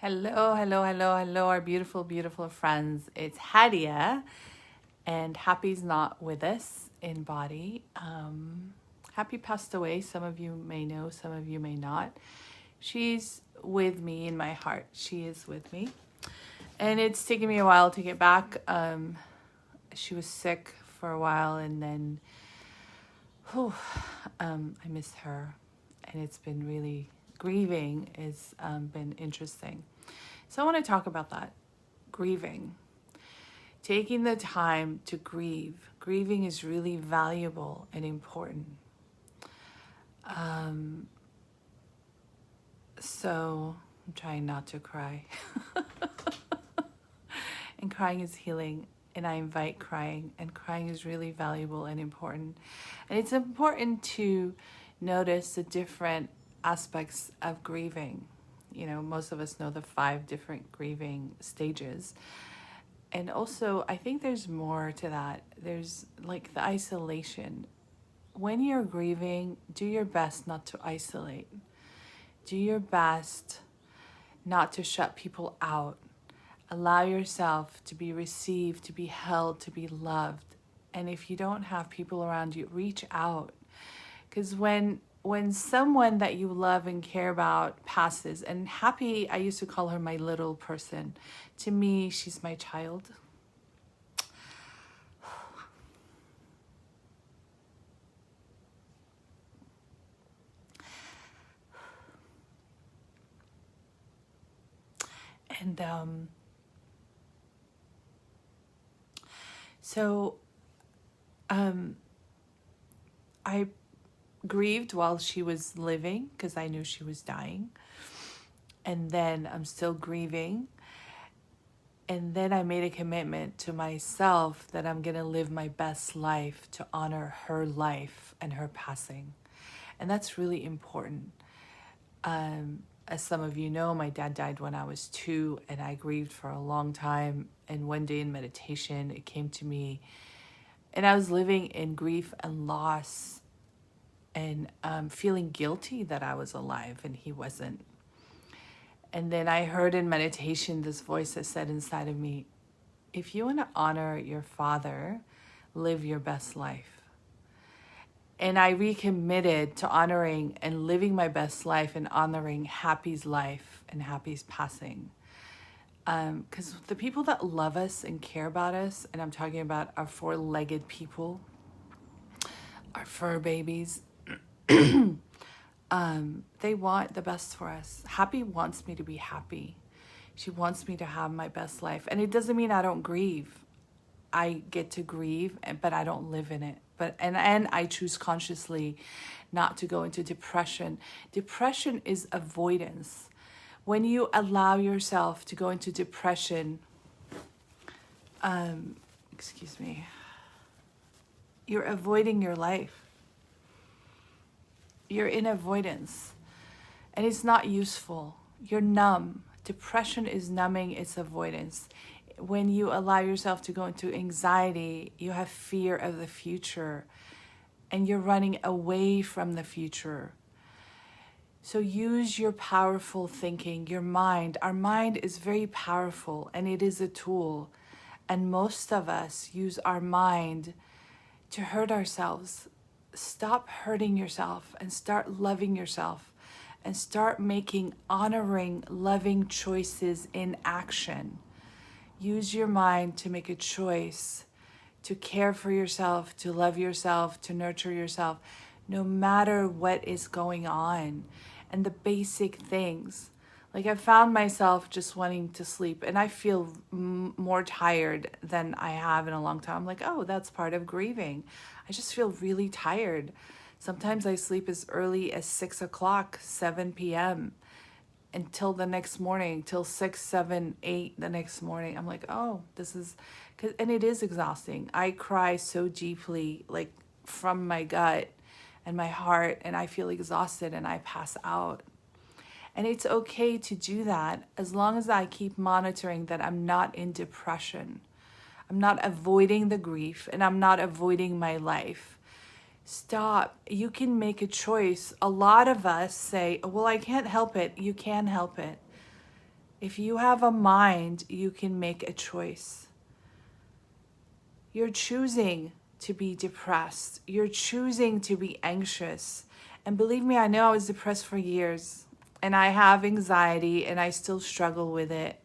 Hello, hello, hello, hello, our beautiful, beautiful friends. It's Hadia, and Happy's not with us in body. Happy passed away. Some of you may know, some of you may not. She's with me in my heart. She is with me. And it's taken me a while to get back. She was sick for a while, and then I missed her. And it's been really, grieving has been interesting. So I want to talk about that, grieving. Taking the time to grieve. Grieving is really valuable and important. So I'm trying not to cry. And crying is healing, and I invite crying, and crying is really valuable and important. And it's important to notice the different aspects of grieving. You know, most of us know the 5 different grieving stages. And also, I think there's more to that. There's like the isolation. When you're grieving, do your best not to isolate. Do your best not to shut people out. Allow yourself to be received, to be held, to be loved. And if you don't have people around you, reach out. Because when someone that you love and care about passes, and Happy, I used to call her my little person. To me, she's my child. And so I grieved while she was living because I knew she was dying. And then I'm still grieving. And then I made a commitment to myself that I'm going to live my best life to honor her life and her passing. And that's really important. As some of you know, my dad died when I was 2, and I grieved for a long time. And one day in meditation, it came to me, and I was living in grief and loss, and feeling guilty that I was alive and he wasn't. And then I heard in meditation this voice that said inside of me, if you want to honor your father, live your best life. And I recommitted to honoring and living my best life and honoring Happy's life and Happy's passing. Because the people that love us and care about us, and I'm talking about our 4-legged people, our fur babies, they want the best for us. Happy wants me to be happy. She wants me to have my best life. And it doesn't mean I don't grieve. I get to grieve, but I don't live in it. And I choose consciously not to go into depression. Depression is avoidance. When you allow yourself to go into depression, you're avoiding your life. You're in avoidance, and it's not useful. You're numb. Depression is numbing, it's avoidance. When you allow yourself to go into anxiety, you have fear of the future, and you're running away from the future. So use your powerful thinking, your mind. Our mind is very powerful, and it is a tool. And most of us use our mind to hurt ourselves. Stop hurting yourself and start loving yourself, and start making honoring, loving choices in action. Use your mind to make a choice to care for yourself, to love yourself, to nurture yourself, no matter what is going on. And the basic things. Like, I found myself just wanting to sleep, and I feel more tired than I have in a long time. I'm like, oh, that's part of grieving. I just feel really tired. Sometimes I sleep as early as 6 o'clock, 7 p.m. until the next morning, till 6, 7, 8 the next morning. I'm like, oh, this is, and it is exhausting. I cry so deeply, like from my gut and my heart, and I feel exhausted and I pass out. And it's okay to do that as long as I keep monitoring that I'm not in depression. I'm not avoiding the grief, and I'm not avoiding my life. Stop. You can make a choice. A lot of us say, well, I can't help it. You can help it. If you have a mind, you can make a choice. You're choosing to be depressed. You're choosing to be anxious. And believe me, I know I was depressed for years. And I have anxiety and I still struggle with it.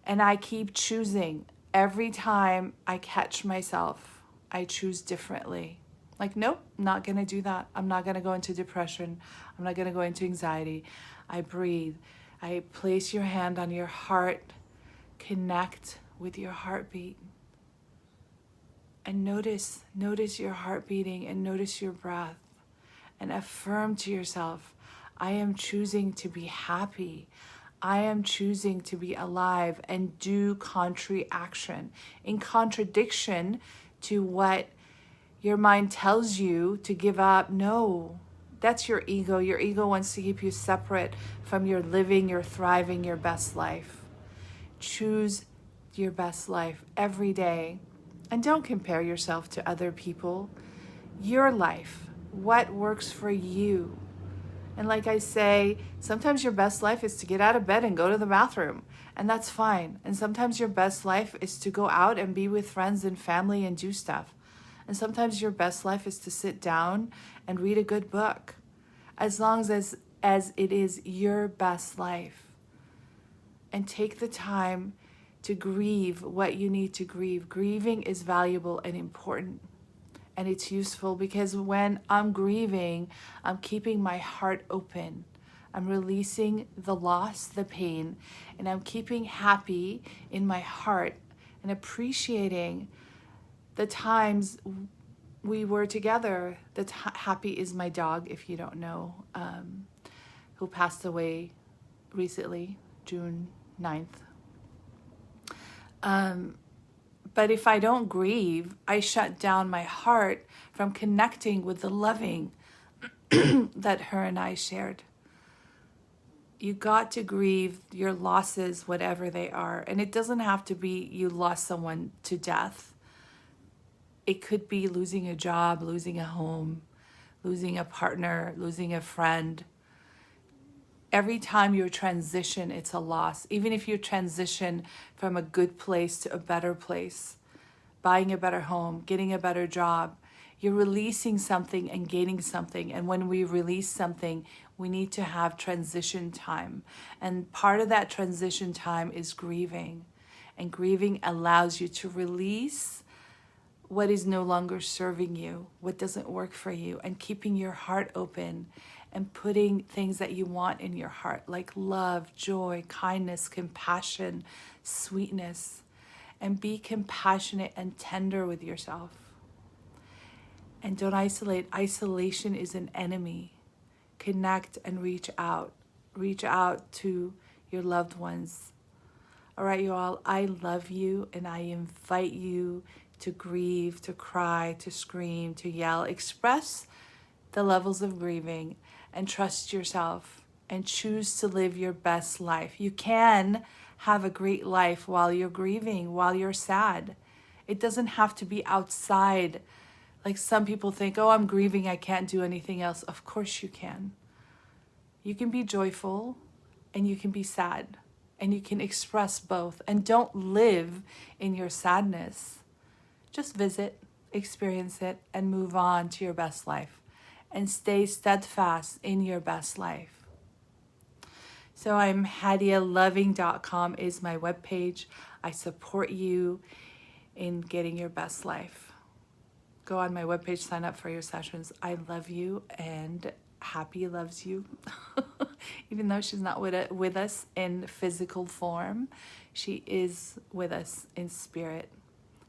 And I keep choosing. Every time I catch myself, I choose differently. Like, nope, not going to do that. I'm not going to go into depression. I'm not going to go into anxiety. I breathe. I place your hand on your heart. Connect with your heartbeat. And notice your heart beating and notice your breath. And affirm to yourself, I am choosing to be happy. I am choosing to be alive and do contrary action in contradiction to what your mind tells you to give up. No, that's your ego. Your ego wants to keep you separate from your living, your thriving, your best life. Choose your best life every day. And don't compare yourself to other people. Your life, what works for you. And like I say, sometimes your best life is to get out of bed and go to the bathroom. And that's fine. And sometimes your best life is to go out and be with friends and family and do stuff. And sometimes your best life is to sit down and read a good book. As long as it is your best life. And take the time to grieve what you need to grieve. Grieving is valuable and important. And it's useful because when I'm grieving, I'm keeping my heart open. I'm releasing the loss, the pain, and I'm keeping happy in my heart and appreciating the times we were together. Happy is my dog, if you don't know, who passed away recently, June 9th. But if I don't grieve, I shut down my heart from connecting with the loving that her and I shared. You got to grieve your losses, whatever they are. And it doesn't have to be you lost someone to death. It could be losing a job, losing a home, losing a partner, losing a friend. Every time you transition, it's a loss. Even if you transition from a good place to a better place, buying a better home, getting a better job, you're releasing something and gaining something. And when we release something, we need to have transition time. And part of that transition time is grieving. And grieving allows you to release what is no longer serving you, what doesn't work for you, and keeping your heart open and putting things that you want in your heart, like love, joy, kindness, compassion, sweetness, and be compassionate and tender with yourself. And don't isolate. Isolation is an enemy. Connect and reach out. Reach out to your loved ones. All right, you all, I love you, and I invite you to grieve, to cry, to scream, to yell. Express the levels of grieving and trust yourself and choose to live your best life. You can have a great life while you're grieving, while you're sad. It doesn't have to be outside. Like some people think, oh, I'm grieving, I can't do anything else. Of course you can. You can be joyful and you can be sad and you can express both. And don't live in your sadness. Just visit, experience it, and move on to your best life. And stay steadfast in your best life. So I'm HadiaLoving.com is my webpage. I support you in getting your best life. Go on my webpage, sign up for your sessions. I love you, and Happy loves you. Even though she's not with us in physical form, she is with us in spirit.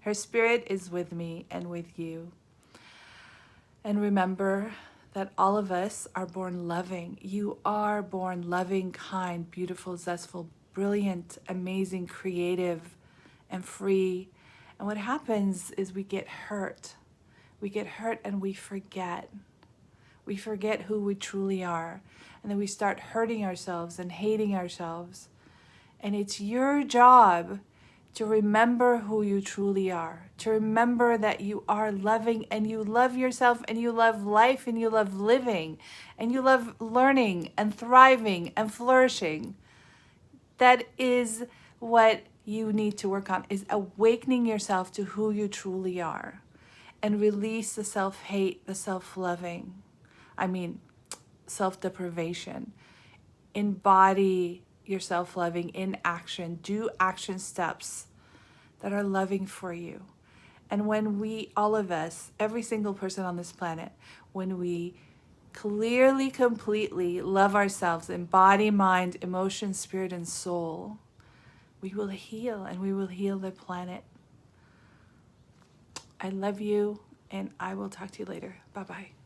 Her spirit is with me and with you. And remember that all of us are born loving. You are born loving, kind, beautiful, zestful, brilliant, amazing, creative, and free. And what happens is we get hurt. We get hurt and we forget. We forget who we truly are. And then we start hurting ourselves and hating ourselves. And it's your job to remember who you truly are, to remember that you are loving and you love yourself and you love life and you love living and you love learning and thriving and flourishing. That is what you need to work on, is awakening yourself to who you truly are, and release the self-hate, the self-deprivation. Embody your self-loving in action. Do action steps that are loving for you. And when we, all of us, every single person on this planet, when we clearly, completely love ourselves in body, mind, emotion, spirit, and soul, we will heal, and we will heal the planet. I love you, and I will talk to you later. Bye-bye.